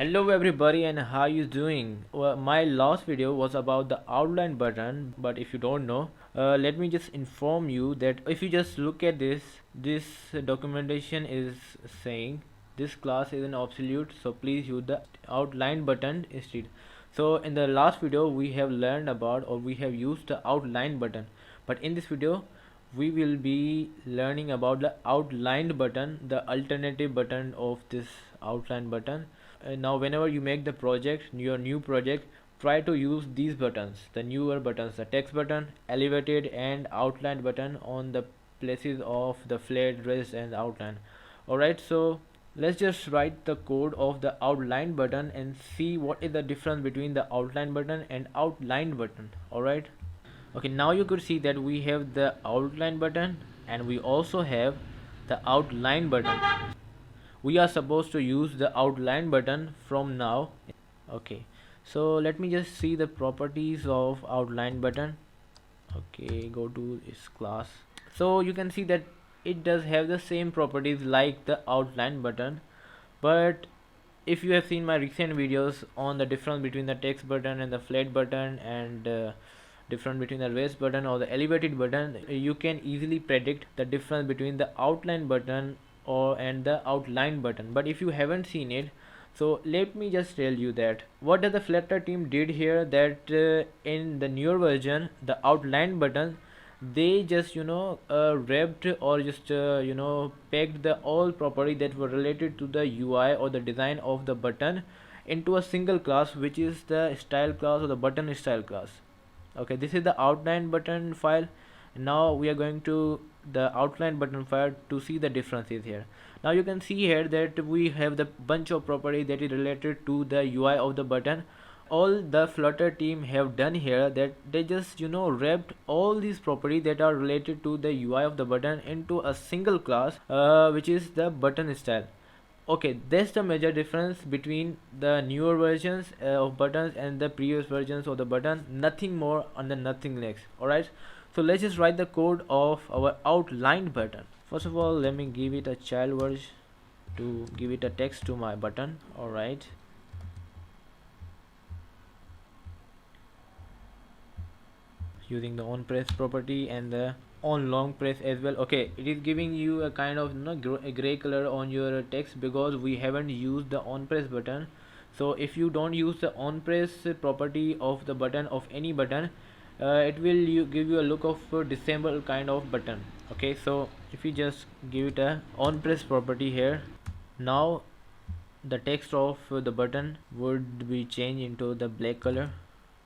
Hello everybody, and how you doing? Well, my last video was about the outline button, but if you don't know, let me just inform you that if you just look at this documentation is saying this class is an obsolete, so please use the outline button instead. So in the last video we have learned about, or we have used the outline button, but in this video we will be learning about the outlined button, the alternative button of this outline button. Now whenever you make the project, your new project, try to use these buttons, the newer buttons, the text button, elevated and outlined button on the places of the flat, rest and outline. Alright, so let's just write the code of the outline button and see what is the difference between the outline button and outlined button. Alright, okay, now you could see that we have the outline button and we also have the outline button. We are supposed to use the outline button from now. Okay, so let me just see the properties of outline button. Okay, go to its class. So you can see that it does have the same properties like the outline button, but if you have seen my recent videos on the difference between the text button and the flat button, and difference between the raised button or the elevated button, you can easily predict the difference between the outline button or and the outline button. But if you haven't seen it, so let me just tell you that what does the Flutter team did here, that in the newer version the outline button, they just wrapped or just pegged the all property that were related to the UI or the design of the button into a single class, which is the style class or the button style class. Okay, this is the outline button file. Now we are going to the outline button file to see the differences here. Now you can see here that we have the bunch of property that is related to the UI of the button. All the Flutter team have done here, that they just wrapped all these properties that are related to the UI of the button into a single class, which is the button style. Okay, that's the major difference between the newer versions of buttons and the previous versions of the button. Nothing more and then nothing less. Alright, so let's just write the code of our outlined button. First of all, let me give it a child version to give it a text to my button. Alright, using the on press property and the on long press as well. Okay, it is giving you a kind of a gray color on your text because we haven't used the on press button. So if you don't use the on press property of the button, of any button, it will give you a look of a disable kind of button. Okay, so if you just give it a on press property here, now the text of the button would be changed into the black color,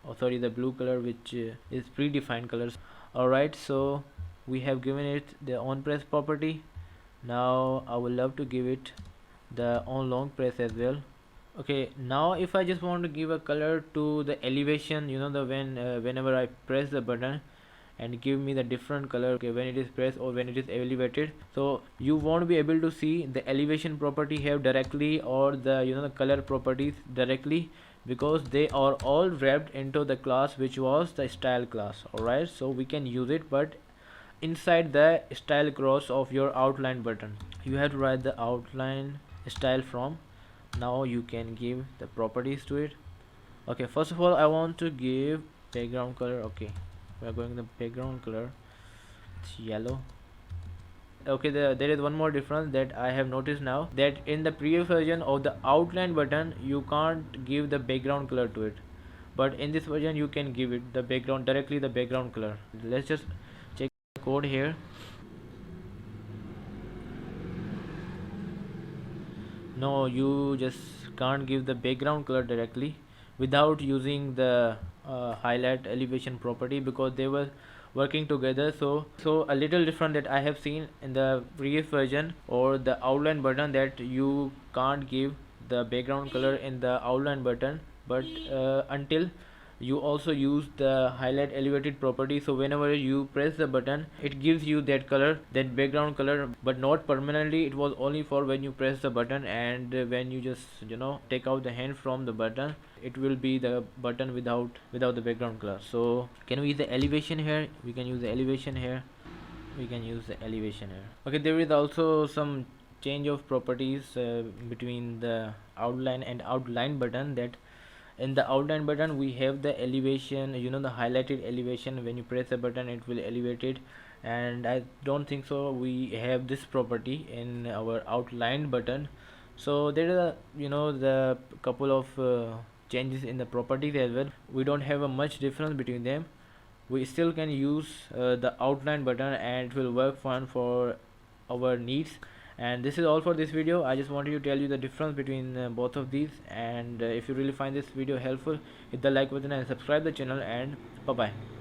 or sorry, the blue color, which is predefined colors. Alright, so we have given it the on press property. Now I would love to give it the on long press as well. Okay, now if I just want to give a color to the elevation, the whenever I press the button and give me the different color, okay, when it is pressed or when it is elevated, so you won't be able to see the elevation property here directly, or the the color properties directly, because they are all wrapped into the class which was the style class. Alright, so we can use it, but inside the style class of your outline button you have to write the outline style from. Now you can give the properties to it. Okay, first of all I want to give background color. Okay, we are going the background color, it's yellow. Okay, there is one more difference that I have noticed now, that in the previous version of the outline button you can't give the background color to it, but in this version you can give it the background directly, the background color. Let's just check the code here. No, you just can't give the background color directly without using the highlight elevation property, because they were working together. So a little different that I have seen in the previous version or the outline button, that you can't give the background color in the outline button, but until you also use the highlight elevated property, so whenever you press the button it gives you that color, that background color, but not permanently. It was only for when you press the button, and when you just take out the hand from the button, it will be the button without the background color. So can we use the elevation here? We can use the elevation here. We can use the elevation here. Okay, there is also some change of properties between the outline and outline button. That in the outline button we have the elevation, the highlighted elevation. When you press a button it will elevate it, and I don't think so we have this property in our outline button. So there are the couple of changes in the properties as well. We don't have a much difference between them. We still can use the outline button and it will work fine for our needs. And this is all for this video. I just wanted to tell you the difference between both of these. And if you really find this video helpful, hit the like button and subscribe the channel, and bye bye.